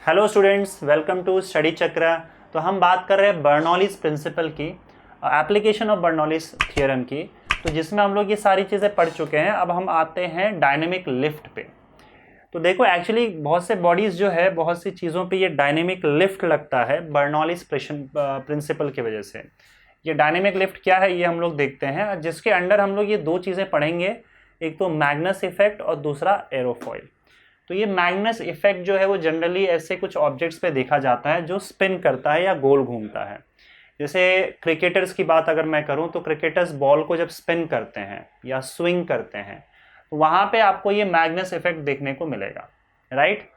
Hello students, welcome to study Chakra. तो हम बात कर रहे हैं बर्नौलीज प्रिंसिपल की, एप्लीकेशन ऑफ बर्नौलीज थ्योरम की। तो जिसमें हम लोग ये सारी चीज़ें पढ़ चुके हैं। अब हम आते हैं डायनेमिक लिफ्ट पे। तो देखो एक्चुअली बहुत से बॉडीज़ जो है, बहुत सी चीज़ों पे ये डायनेमिक लिफ्ट लगता है बर्नौलीज प्रिंसिपल की वजह से। ये डायनेमिक लिफ्ट क्या है ये हम लोग देखते हैं, जिसके अंडर हम लोग ये दो चीज़ें पढ़ेंगे, एक तो मैग्नस इफेक्ट और दूसरा एरोफॉइल। तो ये मैग्नस इफेक्ट जो है वो जनरली ऐसे कुछ ऑब्जेक्ट्स पे देखा जाता है जो स्पिन करता है या गोल घूमता है। जैसे क्रिकेटर्स की बात अगर मैं करूं तो क्रिकेटर्स बॉल को जब स्पिन करते हैं या स्विंग करते हैं तो वहां पे आपको ये मैग्नस इफेक्ट देखने को मिलेगा, राइट।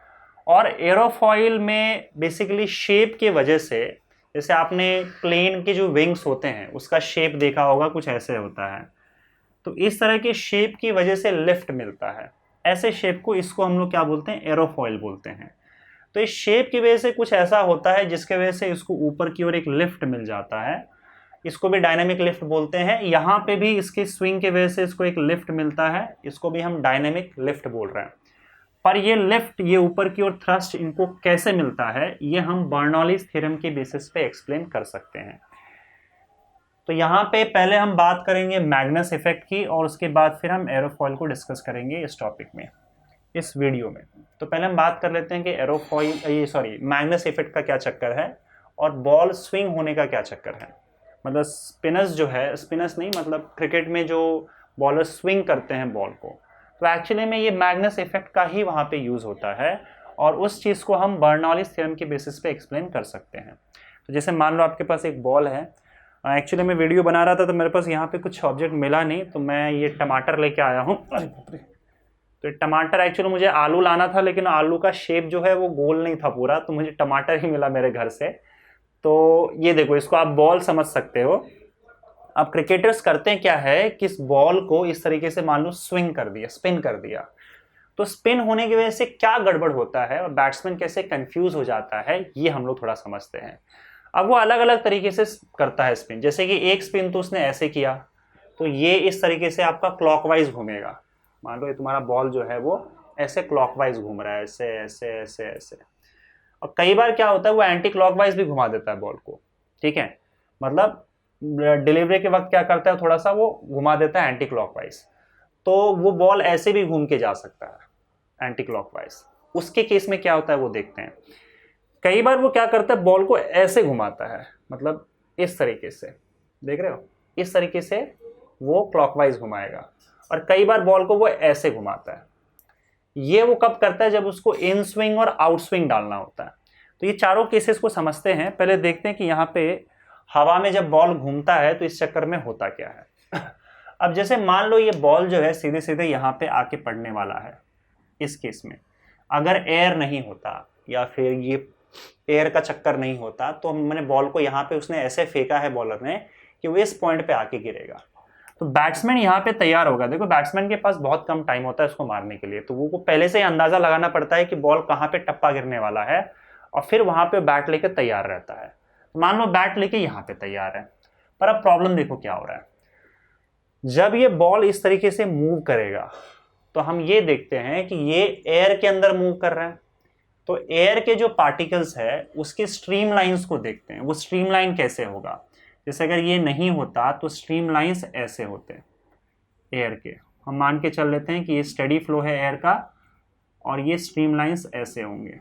और एरोफॉइल में बेसिकली शेप की वजह से, जैसे आपने प्लेन के जो विंग्स होते हैं उसका शेप देखा होगा, कुछ ऐसे होता है। तो इस तरह के शेप की वजह से लिफ्ट मिलता है। ऐसे शेप को, इसको हम लोग क्या बोलते हैं, एरोफॉइल बोलते हैं। तो इस शेप की वजह से कुछ ऐसा होता है जिसके वजह से इसको ऊपर की ओर एक लिफ्ट मिल जाता है। इसको भी डायनेमिक लिफ्ट बोलते हैं। यहाँ पे भी इसकी स्विंग की वजह से इसको एक लिफ्ट मिलता है, इसको भी हम डायनेमिक लिफ्ट बोल रहे हैं। पर ये लिफ्ट, ये ऊपर की ओर थ्रस्ट, इनको कैसे मिलता है ये हम बर्नौलीज थ्योरम के बेसिस पे एक्सप्लेन कर सकते हैं। तो यहाँ पे पहले हम बात करेंगे मैग्नस इफेक्ट की और उसके बाद फिर हम एरोफॉइल को डिस्कस करेंगे इस टॉपिक में, इस वीडियो में। तो पहले हम बात कर लेते हैं कि मैग्नस इफेक्ट का क्या चक्कर है और बॉल स्विंग होने का क्या चक्कर है। मतलब स्पिनर्स जो है, स्पिनर्स नहीं मतलब क्रिकेट में जो बॉलर स्विंग करते हैं बॉल को, तो एक्चुअली में ये मैग्नस इफेक्ट का ही वहाँ पे यूज़ होता है और उस चीज़ को हम बर्नौलीज थ्योरम के बेसिस पे एक्सप्लेन कर सकते हैं। तो जैसे मान लो आपके पास एक बॉल है। एक्चुअली मैं वीडियो बना रहा था तो मेरे पास यहाँ पे कुछ ऑब्जेक्ट मिला नहीं, तो मैं ये टमाटर लेके आया हूँ। तो टमाटर, एक्चुअली मुझे आलू लाना था लेकिन आलू का शेप जो है वो गोल नहीं था पूरा, तो मुझे टमाटर ही मिला मेरे घर से। तो ये देखो, इसको आप बॉल समझ सकते हो। अब क्रिकेटर्स करते क्या है कि इस बॉल को इस तरीके से मान लो स्विंग कर दिया, स्पिन कर दिया। तो स्पिन होने की वजह से क्या गड़बड़ होता है और बैट्समैन कैसे कंफ्यूज हो जाता है, ये हम लोग थोड़ा समझते हैं। अब वो अलग अलग तरीके से करता है स्पिन। जैसे कि एक स्पिन तो उसने ऐसे किया, तो ये इस तरीके से आपका क्लॉकवाइज घूमेगा। मान लो ये तुम्हारा बॉल जो है वो ऐसे क्लॉकवाइज घूम रहा है, ऐसे ऐसे ऐसे ऐसे। और कई बार क्या होता है वो एंटी क्लॉकवाइज भी घुमा देता है बॉल को, ठीक है। मतलब डिलीवरी के वक्त क्या करता है, थोड़ा सा वो घुमा देता है एंटी क्लॉकवाइज। तो वो बॉल ऐसे भी घूम के जा सकता है एंटी क्लॉकवाइज। उसके केस में क्या होता है वो देखते हैं। कई बार वो क्या करता है, बॉल को ऐसे घुमाता है, मतलब इस तरीके से, देख रहे हो, इस तरीके से वो क्लॉकवाइज घुमाएगा। और कई बार बॉल को वो ऐसे घुमाता है। ये वो कब करता है, जब उसको इन स्विंग और आउट स्विंग डालना होता है। तो ये चारों केसेस को समझते हैं। पहले देखते हैं कि यहाँ पे हवा में जब बॉल घूमता है तो इस चक्कर में होता क्या है। अब जैसे मान लो ये बॉल जो है सीधे सीधे यहाँ पे आके पड़ने वाला है। इस केस में अगर एयर नहीं होता या फिर ये एयर का चक्कर नहीं होता तो मैंने बॉल को यहाँ पे, उसने ऐसे फेंका है बॉलर ने कि वो इस पॉइंट पे आके गिरेगा। तो बैट्समैन यहाँ पे तैयार होगा। देखो बैट्समैन के पास बहुत कम टाइम होता है उसको मारने के लिए, तो वो पहले से ही अंदाजा लगाना पड़ता है कि बॉल कहाँ पे टप्पा गिरने वाला है और फिर वहां पे बैट लेके तैयार रहता है। तो मान लो बैट लेके यहाँ पे तैयार है। पर अब प्रॉब्लम देखो क्या हो रहा है। जब ये बॉल इस तरीके से मूव करेगा तो हम ये देखते हैं कि ये एयर के अंदर मूव कर रहा है। तो एयर के जो पार्टिकल्स है उसके स्ट्रीम लाइंस को देखते हैं। वो स्ट्रीम लाइन कैसे होगा, जैसे अगर ये नहीं होता तो स्ट्रीम लाइंस ऐसे होते हैं एयर के। हम मान के चल लेते हैं कि ये स्टेडी फ्लो है एयर का और ये स्ट्रीम लाइंस ऐसे होंगे।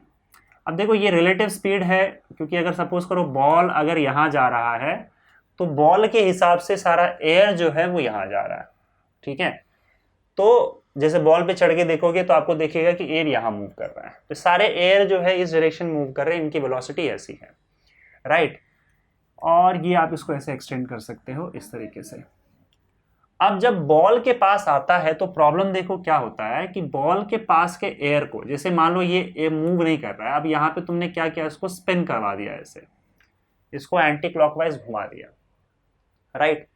अब देखो ये रिलेटिव स्पीड है, क्योंकि अगर सपोज करो बॉल अगर यहाँ जा रहा है तो बॉल के हिसाब से सारा एयर जो है वो यहाँ जा रहा है, ठीक है। तो जैसे बॉल पे चढ़ के देखोगे तो आपको देखेगा कि एयर यहाँ मूव कर रहा है, तो सारे एयर जो है इस डायरेक्शन मूव कर रहे हैं, इनकी वेलोसिटी ऐसी है, राइट। और ये आप इसको ऐसे एक्सटेंड कर सकते हो इस तरीके से। अब जब बॉल के पास आता है तो प्रॉब्लम देखो क्या होता है कि बॉल के पास के एयर को, जैसे मान लो ये मूव नहीं कर रहा है, अब यहाँ पे तुमने क्या किया, इसको स्पिन करवा दिया ऐसे, इसको एंटी क्लॉकवाइज घुमा दिया, राइट।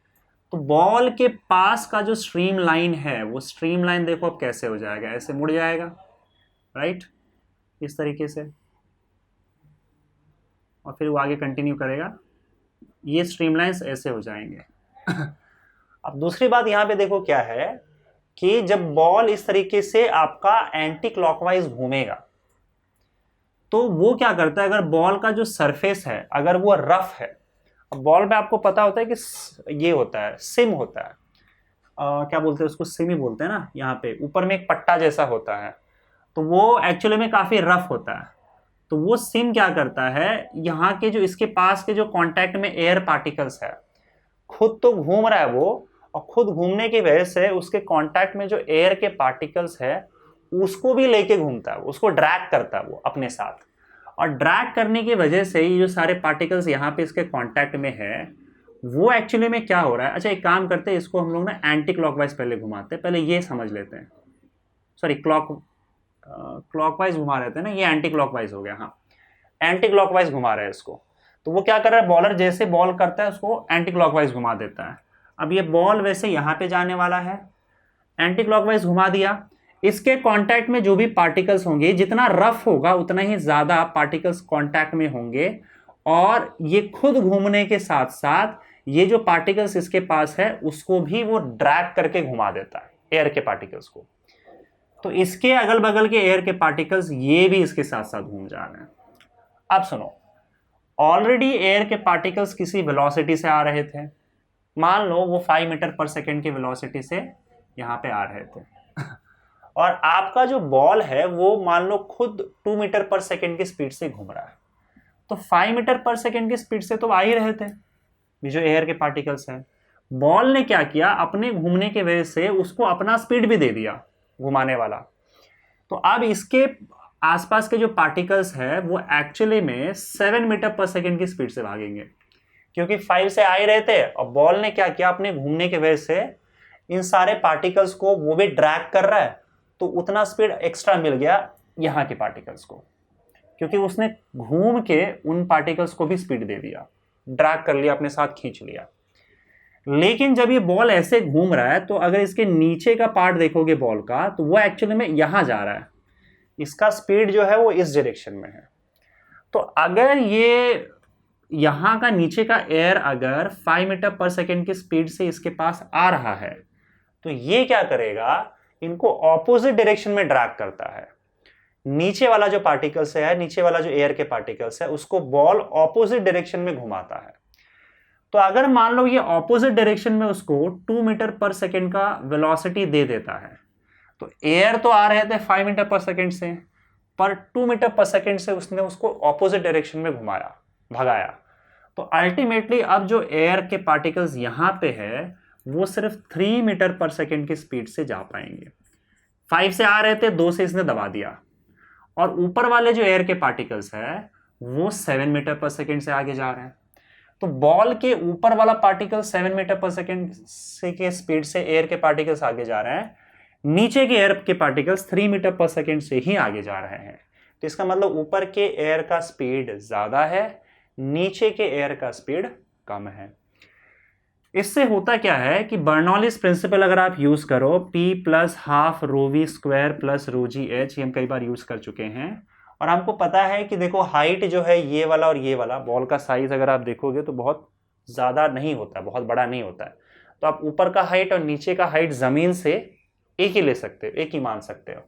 तो बॉल के पास का जो स्ट्रीम लाइन है वो स्ट्रीम लाइन देखो अब कैसे हो जाएगा, ऐसे मुड़ जाएगा, राइट, इस तरीके से। और फिर वो आगे कंटिन्यू करेगा, ये स्ट्रीम लाइंस ऐसे हो जाएंगे। अब दूसरी बात यहां पे देखो क्या है कि जब बॉल इस तरीके से आपका एंटी क्लॉकवाइज घूमेगा तो वो क्या करता है, अगर बॉल का जो सरफेस है अगर वो रफ है, अब बॉल में आपको पता होता है कि ये होता है सिम होता है, क्या बोलते हैं उसको, सिम ही बोलते हैं ना, यहाँ पे ऊपर में एक पट्टा जैसा होता है, तो वो एक्चुअली में काफी रफ होता है। तो वो सिम क्या करता है, यहाँ के जो इसके पास के जो कांटेक्ट में एयर पार्टिकल्स है, खुद तो घूम रहा है वो, और खुद घूमने की वजह से उसके कांटेक्ट में जो एयर के पार्टिकल्स है उसको भी लेके घूमता है, उसको ड्रैग करता है वो अपने साथ, और ड्रैग करने की वजह से ये जो सारे पार्टिकल्स यहाँ पे इसके कांटेक्ट में है, वो एक्चुअली में क्या हो रहा है। अच्छा एक काम करते हैं, इसको हम लोग ना एंटी क्लॉकवाइज पहले घुमाते हैं, पहले ये समझ लेते हैं, सॉरी क्लॉकवाइज घुमा रहे थे ना, ये एंटी क्लॉकवाइज हो गया, हाँ एंटी क्लॉकवाइज घुमा रहे हैं इसको। तो वो क्या कर रहा है, बॉलर जैसे बॉल करता है उसको एंटी क्लॉकवाइज घुमा देता है। अब ये बॉल वैसे यहाँ पे जाने वाला है, एंटी क्लॉकवाइज घुमा दिया, इसके कांटेक्ट में जो भी पार्टिकल्स होंगे, जितना रफ होगा उतना ही ज्यादा पार्टिकल्स कांटेक्ट में होंगे, और ये खुद घूमने के साथ साथ ये जो पार्टिकल्स इसके पास है उसको भी वो ड्रैग करके घुमा देता है, एयर के पार्टिकल्स को। तो इसके अगल बगल के एयर के पार्टिकल्स ये भी इसके साथ साथ घूम जा रहे हैं। अब सुनो, ऑलरेडी एयर के पार्टिकल्स किसी वेलोसिटी से आ रहे थे, मान लो वो 5 मीटर पर सेकेंड की वेलोसिटी से यहाँ पे आ रहे थे और आपका जो बॉल है वो मान लो खुद 2 मीटर पर सेकेंड की स्पीड से घूम रहा है, तो 5 मीटर पर सेकेंड की स्पीड से तो आ ही रहे थे ये जो एयर के पार्टिकल्स हैं। बॉल ने क्या किया, अपने घूमने की वजह से उसको अपना स्पीड भी दे दिया घुमाने वाला। तो अब इसके आसपास के जो पार्टिकल्स है वो एक्चुअली में 7 मीटर पर सेकेंड की स्पीड से भागेंगे, क्योंकि 5 से आ ही रहे थे, और बॉल ने क्या किया, अपने घूमने की वजह से इन सारे पार्टिकल्स को वो भी ड्रैग कर रहा है, तो उतना स्पीड एक्स्ट्रा मिल गया यहाँ के पार्टिकल्स को, क्योंकि उसने घूम के उन पार्टिकल्स को भी स्पीड दे दिया, ड्रैग कर लिया, अपने साथ खींच लिया। लेकिन जब ये बॉल ऐसे घूम रहा है तो अगर इसके नीचे का पार्ट देखोगे बॉल का, तो वो एक्चुअली में यहां जा रहा है, इसका स्पीड जो है वो इस डायरेक्शन में है। तो अगर ये यहां का नीचे का एयर अगर 5 मीटर पर सेकेंड की स्पीड से इसके पास आ रहा है, तो ये क्या करेगा, इनको ऑपोजिट डायरेक्शन में ड्रैग करता है। नीचे वाला जो पार्टिकल्स है, नीचे वाला जो एयर के पार्टिकल्स है, उसको बॉल ऑपोजिट डायरेक्शन में घुमाता है। तो अगर मान लो ये ऑपोजिट डायरेक्शन में उसको 2 मीटर पर सेकेंड का वेलोसिटी दे देता है, तो एयर तो आ रहे थे 5 मीटर पर सेकेंड से, पर 2 मीटर पर सेकेंड से उसने उसको ऑपोजिट डायरेक्शन में घुमाया, भगाया। तो अल्टीमेटली अब जो एयर के पार्टिकल्स यहां पे है वो सिर्फ 3 मीटर पर सेकेंड की स्पीड से जा पाएंगे। 5 से आ रहे थे, 2 से इसने दबा दिया, और ऊपर वाले जो एयर के पार्टिकल्स है वो 7 मीटर पर सेकेंड से आगे जा रहे हैं। तो बॉल के ऊपर वाला पार्टिकल 7 मीटर पर सेकेंड से के स्पीड से एयर के पार्टिकल्स आगे जा रहे हैं, नीचे के एयर के पार्टिकल्स 3 मीटर पर सेकेंड से ही आगे जा रहे हैं। तो इसका मतलब ऊपर के एयर का स्पीड ज्यादा है, नीचे के एयर का स्पीड कम है। इससे होता क्या है कि बर्नौलीज प्रिंसिपल अगर आप यूज करो, P plus half rho v square plus rho g h, ये हम कई बार यूज कर चुके हैं, और हमको पता है कि देखो हाइट जो है ये वाला और ये वाला, बॉल का साइज अगर आप देखोगे तो बहुत ज़्यादा नहीं होता है, बहुत बड़ा नहीं होता है। तो आप ऊपर का हाइट और नीचे का हाइट ज़मीन से एक ही ले सकते हो, एक ही मान सकते हो।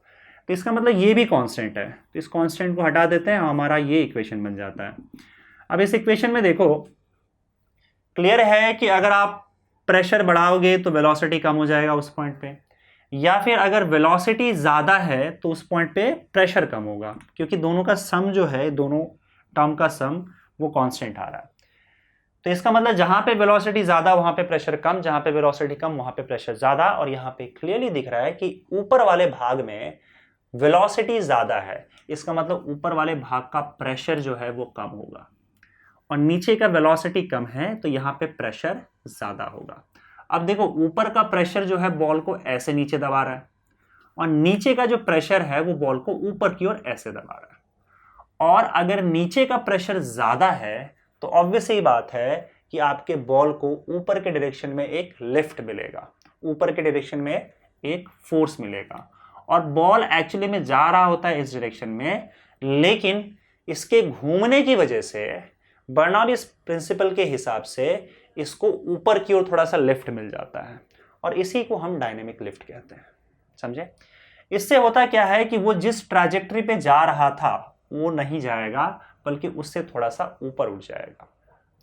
तो इसका मतलब ये भी कांस्टेंट है, तो इस कांस्टेंट को हटा देते हैं, हमारा ये इक्वेशन बन जाता है। अब इस इक्वेशन में देखो क्लियर है कि अगर आप प्रेशर बढ़ाओगे तो वेलोसिटी कम हो जाएगा उस पॉइंट पे, या फिर अगर वेलोसिटी ज़्यादा है तो उस पॉइंट पे प्रेशर कम होगा, क्योंकि दोनों का सम जो है, दोनों टर्म का सम वो कांस्टेंट आ रहा है। तो इसका मतलब जहां पे वेलोसिटी ज़्यादा वहां पे प्रेशर कम, जहां पे वेलोसिटी कम वहां पे प्रेशर ज़्यादा, और यहाँ पे क्लियरली दिख रहा है कि ऊपर वाले भाग में वेलोसिटी ज़्यादा है, इसका मतलब ऊपर वाले भाग का प्रेशर जो है वो कम होगा, और नीचे का वेलोसिटी कम है तो यहाँ पे प्रेशर ज़्यादा होगा। अब देखो ऊपर का प्रेशर जो है बॉल को ऐसे नीचे दबा रहा है, और नीचे का जो प्रेशर है वो बॉल को ऊपर की ओर ऐसे दबा रहा है। और अगर नीचे का प्रेशर ज्यादा है तो ऑब्वियस ही बात है कि आपके बॉल को ऊपर के डायरेक्शन में एक लिफ्ट मिलेगा, ऊपर के डायरेक्शन में एक फोर्स मिलेगा, और बॉल एक्चुअली में जा रहा होता है इस डायरेक्शन में, लेकिन इसके घूमने की वजह से बर्नौलीज प्रिंसिपल के हिसाब से इसको ऊपर की ओर थोड़ा सा लिफ्ट मिल जाता है, और इसी को हम डायनेमिक लिफ्ट कहते हैं। समझे? इससे होता क्या है कि वो जिस ट्रैजेक्टरी पे जा रहा था वो नहीं जाएगा, बल्कि उससे थोड़ा सा ऊपर उठ जाएगा,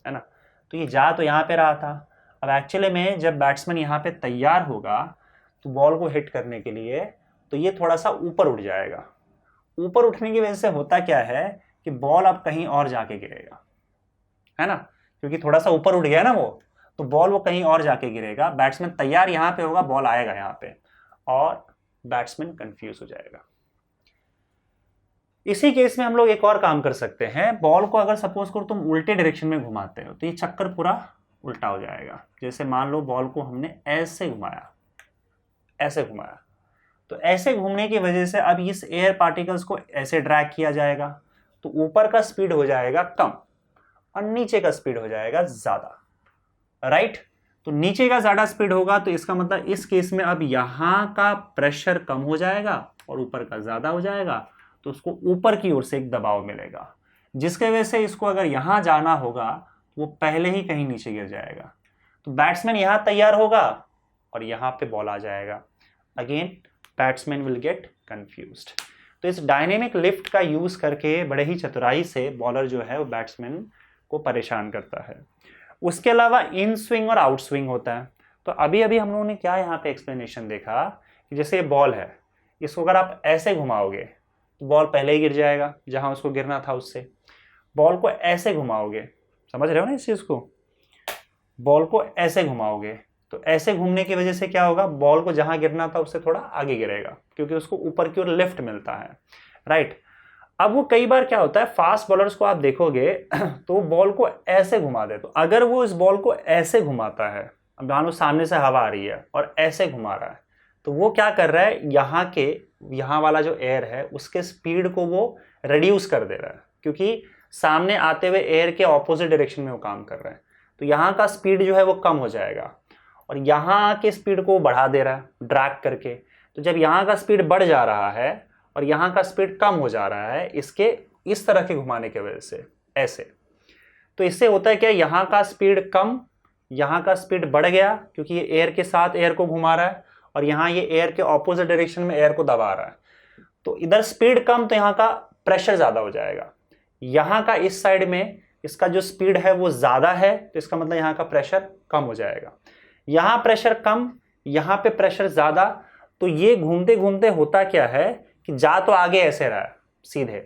है ना। तो ये जा तो यहाँ पे रहा था, अब एक्चुअली में जब बैट्समैन यहाँ पे तैयार होगा तो बॉल को हिट करने के लिए, तो ये थोड़ा सा ऊपर उठ जाएगा। ऊपर उठने की वजह से होता क्या है कि बॉल अब कहीं और जाके गिरेगा, है ना, क्योंकि थोड़ा सा ऊपर उठ गया ना वो, तो बॉल वो कहीं और जाके गिरेगा। बैट्समैन तैयार यहाँ पे होगा, बॉल आएगा यहाँ पे और बैट्समैन कंफ्यूज हो जाएगा। इसी केस में हम लोग एक और काम कर सकते हैं, बॉल को अगर सपोज करो तुम उल्टे डायरेक्शन में घुमाते हो तो ये चक्कर पूरा उल्टा हो जाएगा। जैसे मान लो बॉल को हमने ऐसे घुमाया, ऐसे घुमाया, तो ऐसे घूमने की वजह से अब इस एयर पार्टिकल्स को ऐसे ड्रैग किया जाएगा, तो ऊपर का स्पीड हो जाएगा कम और नीचे का स्पीड हो जाएगा ज्यादा, राइट। तो नीचे का ज्यादा स्पीड होगा तो इसका मतलब इस केस में अब यहां का प्रेशर कम हो जाएगा और ऊपर का ज्यादा हो जाएगा, तो उसको ऊपर की ओर से एक दबाव मिलेगा, जिसके वजह से इसको अगर यहां जाना होगा वो पहले ही कहीं नीचे गिर जाएगा। तो बैट्समैन यहां तैयार होगा और यहां पे बॉल आ जाएगा, again batsman will get confused. तो इस डायनेमिक लिफ्ट का यूज करके बड़े ही चतुराई से बॉलर जो है वो बैट्समैन को परेशान करता है। उसके अलावा इन स्विंग और आउट स्विंग होता है। तो अभी अभी हम लोगों ने क्या यहाँ पे एक्सप्लेनेशन देखा कि जैसे ये बॉल है, इसको अगर आप ऐसे घुमाओगे तो बॉल पहले ही गिर जाएगा जहां उसको गिरना था उससे। बॉल को ऐसे घुमाओगे, समझ रहे हो ना इस चीज को, बॉल को ऐसे घुमाओगे तो ऐसे घूमने की वजह से क्या होगा, बॉल को जहां गिरना था उससे थोड़ा आगे गिरेगा, क्योंकि उसको ऊपर की ओर लिफ्ट मिलता है, राइट। अब वो कई बार क्या होता है, फास्ट बॉलर्स को आप देखोगे तो बॉल को ऐसे घुमा दे, तो अगर वो इस बॉल को ऐसे घुमाता है, अब मान लो सामने से हवा आ रही है और ऐसे घुमा रहा है, तो वो क्या कर रहा है, यहाँ वाला जो एयर है उसके स्पीड को वो रिड्यूस कर दे रहा है, क्योंकि सामने आते हुए एयर के ऑपोजिट डायरेक्शन में वो काम कर रहा है। तो यहाँ का स्पीड जो है वो कम हो जाएगा और यहाँ के स्पीड को बढ़ा दे रहा है ड्रैग करके। तो जब यहाँ का स्पीड बढ़ जा रहा है और यहाँ का स्पीड कम हो जा रहा है इसके इस तरह के घुमाने की वजह से ऐसे, तो इससे होता है क्या, यहाँ का स्पीड कम, यहाँ का स्पीड बढ़ गया क्योंकि ये एयर के साथ एयर को घुमा रहा है और यहाँ ये एयर के ऑपोजिट डायरेक्शन में एयर को दबा रहा है। तो इधर स्पीड कम तो यहाँ का प्रेशर ज्यादा हो जाएगा। यहाँ का इस साइड में इसका जो स्पीड है वो ज्यादा है, तो इसका मतलब यहाँ का प्रेशर कम हो जाएगा। यहाँ प्रेशर कम, यहाँ पे प्रेशर ज्यादा, तो ये घूमते घूमते होता क्या है कि जा तो आगे ऐसे रहा है सीधे,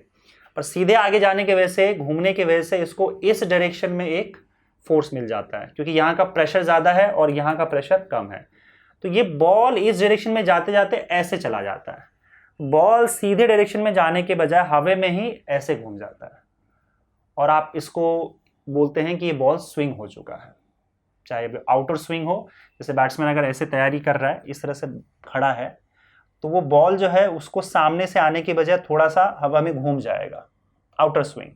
पर सीधे आगे जाने की वजह से, घूमने की वजह से इसको इस डायरेक्शन में एक फोर्स मिल जाता है, क्योंकि यहाँ का प्रेशर ज्यादा है और यहाँ का प्रेशर कम है। तो ये बॉल इस डायरेक्शन में जाते जाते ऐसे चला जाता है। बॉल सीधे डायरेक्शन में जाने के बजाय हवा में ही ऐसे घूम जाता है और आप इसको बोलते हैं कि ये बॉल स्विंग हो चुका है। चाहे आउटर स्विंग हो, जैसे बैट्समैन अगर ऐसे तैयारी कर रहा है, इस तरह से खड़ा है, तो वो बॉल जो है उसको सामने से आने की बजाय थोड़ा सा हवा में घूम जाएगा, आउटर स्विंग।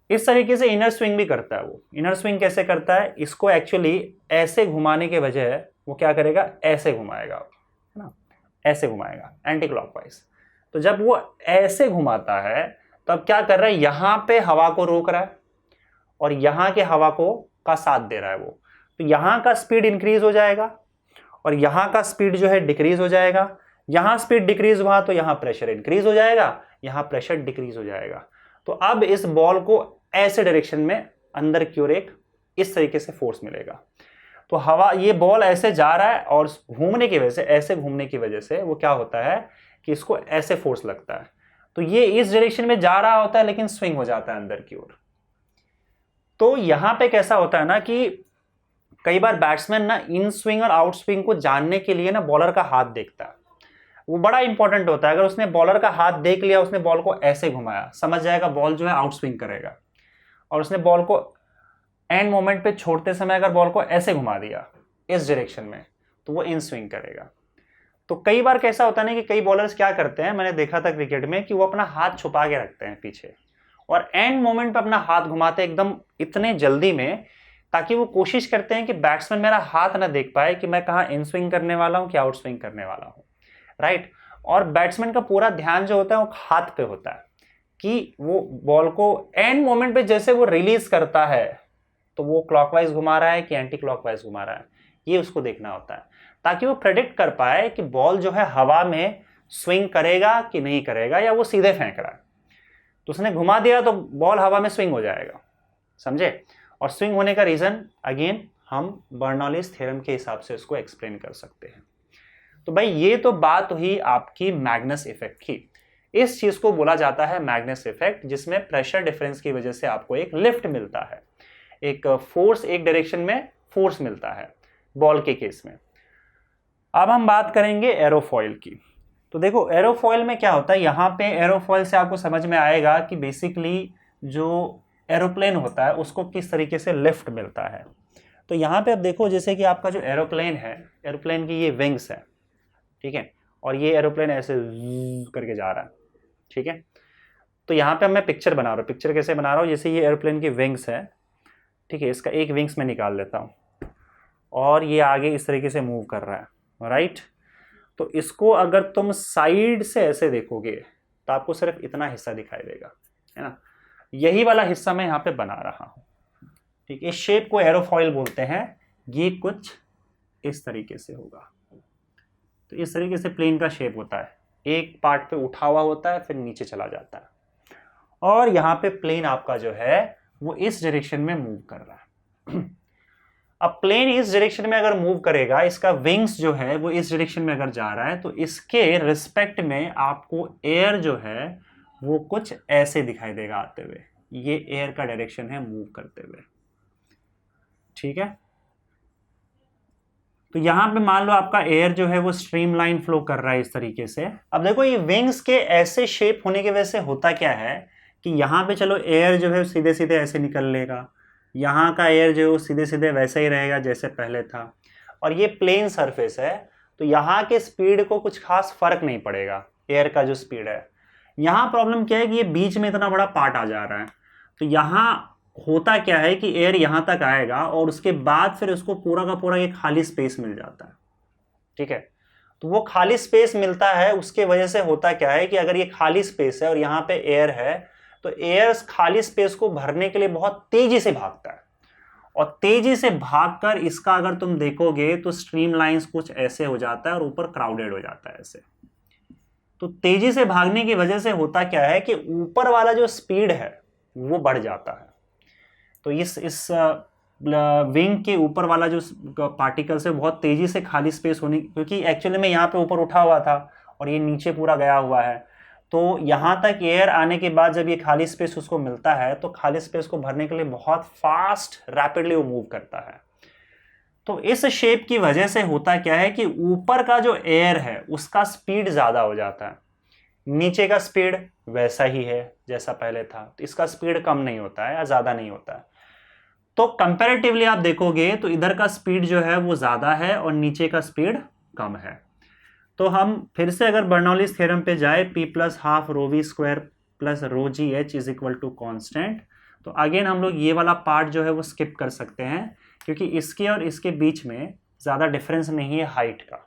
इस तरीके से इनर स्विंग भी करता है वो। इनर स्विंग कैसे करता है, इसको एक्चुअली ऐसे घुमाने के बजाय वो क्या करेगा, ऐसे घुमाएगा, है ना, ऐसे घुमाएगा एंटी क्लॉकवाइज। तो जब वो ऐसे घुमाता है तब क्या कर रहा है, यहां पे हवा को रोक रहा है और यहां के हवा को का साथ दे रहा है वो। तो यहां का स्पीड इंक्रीज हो जाएगा और यहां का स्पीड जो है डिक्रीज हो जाएगा। यहां स्पीड डिक्रीज हुआ तो यहां प्रेशर इंक्रीज हो जाएगा, यहां प्रेशर डिक्रीज हो जाएगा। तो अब इस बॉल को ऐसे डायरेक्शन में अंदर की ओर एक इस तरीके से फोर्स मिलेगा। तो हवा, ये बॉल ऐसे जा रहा है और घूमने की वजह से, ऐसे घूमने की वजह से वो क्या होता है कि इसको ऐसे फोर्स लगता है, तो ये इस डायरेक्शन में जा रहा होता है लेकिन स्विंग हो जाता है अंदर की ओर। तो यहां पे कैसा होता है ना कि कई बार बैट्समैन ना इन स्विंग और आउट स्विंग को जानने के लिए ना बॉलर का हाथ देखता है, वो बड़ा इंपॉर्टेंट होता है। अगर उसने बॉलर का हाथ देख लिया, उसने बॉल को ऐसे घुमाया, समझ जाएगा बॉल जो है आउट स्विंग करेगा, और उसने बॉल को एंड मोमेंट पे छोड़ते समय अगर बॉल को ऐसे घुमा दिया इस डायरेक्शन में, तो वो इन स्विंग करेगा। तो कई बार कैसा होता है ना कि कई बॉलर्स क्या करते हैं, मैंने देखा था क्रिकेट में, कि वो अपना हाथ छुपा के रखते हैं पीछे और एंड मोमेंट पे अपना हाथ घुमाते हैं एकदम इतने जल्दी में, ताकि वो कोशिश करते हैं कि बैट्समैन मेरा हाथ ना देख पाए कि मैं कहाँ इन स्विंग करने वाला हूँ कि आउट स्विंग करने वाला हूँ, राइट। और बैट्समैन का पूरा ध्यान जो होता है वो हाथ पे होता है कि वो बॉल को एंड मोमेंट पे जैसे वो रिलीज करता है तो वो क्लॉकवाइज घुमा रहा है कि एंटी क्लॉकवाइज घुमा रहा है, ये उसको देखना होता है, ताकि वो प्रेडिक्ट कर पाए कि बॉल जो है हवा में स्विंग करेगा कि नहीं करेगा, या वो सीधे फेंक रहा है। तो उसने घुमा दिया तो बॉल हवा में स्विंग हो जाएगा, समझे। और स्विंग होने का रीजन अगेन हम बर्नौलीज थ्योरम के हिसाब से उसको एक्सप्लेन कर सकते हैं। तो भाई ये तो बात हुई आपकी मैग्नस इफेक्ट की। इस चीज को बोला जाता है मैग्नस इफेक्ट, जिसमें प्रेशर डिफरेंस की वजह से आपको एक लिफ्ट मिलता है, एक फोर्स, एक डायरेक्शन में फोर्स मिलता है बॉल के केस में। अब हम बात करेंगे एरोफॉइल की। तो देखो एरोफॉइल में क्या होता है, यहाँ पे एरोफॉइल से आपको समझ में आएगा कि बेसिकली जो एरोप्लेन होता है उसको किस तरीके से लिफ्ट मिलता है। तो यहाँ पे अब देखो जैसे कि आपका जो एरोप्लेन है, एरोप्लेन की ये विंग्स है, ठीक है, और ये एरोप्लेन ऐसे करके जा रहा है, ठीक है। तो यहाँ पे मैं पिक्चर बना रहा हूँ, पिक्चर कैसे बना रहा हूँ, जैसे ये एरोप्लेन की विंग्स है, ठीक है, इसका एक विंग्स में निकाल लेता हूँ और ये आगे इस तरीके से मूव कर रहा है, राइट। तो इसको अगर तुम साइड से ऐसे देखोगे तो आपको सिर्फ इतना हिस्सा दिखाई देगा, है ना। यही वाला हिस्सा मैं यहाँ पे बना रहा हूँ, ठीक। इस शेप को एरोफॉइल बोलते हैं। ये कुछ इस तरीके से होगा। तो इस तरीके से प्लेन का शेप होता है, एक पार्ट पे उठा हुआ होता है फिर नीचे चला जाता है, और यहाँ पे प्लेन आपका जो है वो इस डायरेक्शन में मूव कर रहा है। अब प्लेन इस डायरेक्शन में अगर मूव करेगा, इसका विंग्स जो है वो इस डायरेक्शन में अगर जा रहा है, तो इसके रिस्पेक्ट में आपको एयर जो है वो कुछ ऐसे दिखाई देगा आते हुए। ये एयर का डायरेक्शन है मूव करते हुए, ठीक है। तो यहां पे मान लो आपका एयर जो है वो स्ट्रीमलाइन फ्लो कर रहा है इस तरीके से। अब देखो ये विंग्स के ऐसे शेप होने की वजह से होता क्या है कि यहाँ पे चलो एयर जो है सीधे सीधे ऐसे निकल लेगा, यहाँ का एयर जो है वो सीधे सीधे वैसे ही रहेगा जैसे पहले था, और ये प्लेन सरफेस है तो यहाँ के स्पीड को कुछ खास फर्क नहीं पड़ेगा एयर का जो स्पीड है। यहाँ प्रॉब्लम क्या है कि ये बीच में इतना बड़ा पार्ट आ जा रहा है, तो यहाँ होता क्या है कि एयर यहां तक आएगा और उसके बाद फिर उसको पूरा का पूरा एक खाली स्पेस मिल जाता है, ठीक है। तो वो खाली स्पेस मिलता है, उसके वजह से होता क्या है कि अगर ये खाली स्पेस है और यहाँ पे एयर है, तो एयर खाली स्पेस को भरने के लिए बहुत तेजी से भागता है, और तेजी से भागकर इसका अगर तुम देखोगे तो स्ट्रीम लाइंस कुछ ऐसे हो जाता है और ऊपर क्राउडेड हो जाता है ऐसे। तो तेजी से भागने की वजह से होता क्या है कि ऊपर वाला जो स्पीड है वो बढ़ जाता है। तो इस विंग के ऊपर वाला जो पार्टिकल्स है बहुत तेजी से खाली स्पेस होने, क्योंकि एक्चुअली में यहाँ पे ऊपर उठा हुआ था और ये नीचे पूरा गया हुआ है, तो यहाँ तक एयर आने के बाद जब ये खाली स्पेस उसको मिलता है तो खाली स्पेस को भरने के लिए बहुत फास्ट रैपिडली वो मूव करता है। तो इस शेप की वजह से होता क्या है कि ऊपर का जो एयर है उसका स्पीड ज़्यादा हो जाता है, नीचे का स्पीड वैसा ही है जैसा पहले था, तो इसका स्पीड कम नहीं होता है या ज़्यादा नहीं होता है। तो कंपैरेटिवली आप देखोगे तो इधर का स्पीड जो है वो ज़्यादा है और नीचे का स्पीड कम है। तो हम फिर से अगर बर्नौलीज थ्योरम पे जाए, P plus half rho v square plus rho g h is equal to constant, तो अगेन हम लोग ये वाला पार्ट जो है वो स्किप कर सकते हैं, क्योंकि इसके और इसके बीच में ज़्यादा डिफरेंस नहीं है हाइट का,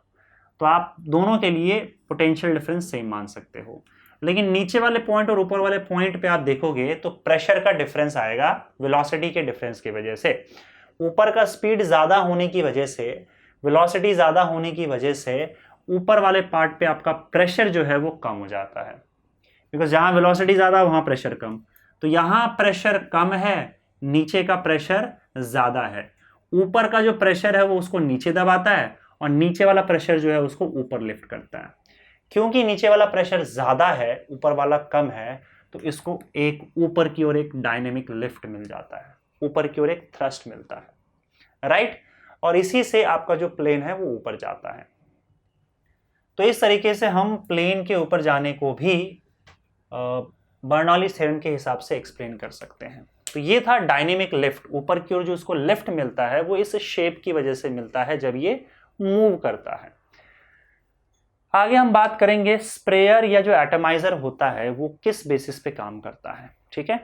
तो आप दोनों के लिए पोटेंशियल डिफरेंस सेम मान सकते हो। लेकिन नीचे वाले पॉइंट और ऊपर वाले पॉइंट पे आप देखोगे तो प्रेशर का डिफरेंस आएगा वेलोसिटी के डिफरेंस की वजह से। ऊपर का स्पीड ज़्यादा होने की वजह से, वेलोसिटी ज़्यादा होने की वजह से ऊपर वाले पार्ट पे आपका प्रेशर जो है वो कम हो जाता है, बिकॉज जहाँ वेलोसिटी ज़्यादा वहाँ प्रेशर कम। तो यहाँ प्रेशर कम है, नीचे का प्रेशर ज़्यादा है। ऊपर का जो प्रेशर है वो उसको नीचे दबाता है और नीचे वाला प्रेशर जो है उसको ऊपर लिफ्ट करता है। क्योंकि नीचे वाला प्रेशर ज़्यादा है, ऊपर वाला कम है, तो इसको एक ऊपर की ओर एक डायनेमिक लिफ्ट मिल जाता है, ऊपर की ओर एक थ्रस्ट मिलता है, राइट। और इसी से आपका जो प्लेन है वो ऊपर जाता है। तो इस तरीके से हम प्लेन के ऊपर जाने को भी बर्नौलीज थ्योरम के हिसाब से एक्सप्लेन कर सकते हैं। तो ये था डायनेमिक लिफ्ट, ऊपर की ओर जो उसको लिफ्ट मिलता है वो इस शेप की वजह से मिलता है जब ये मूव करता है। आगे हम बात करेंगे स्प्रेयर या जो एटमाइजर होता है वो किस बेसिस पे काम करता है, ठीक है।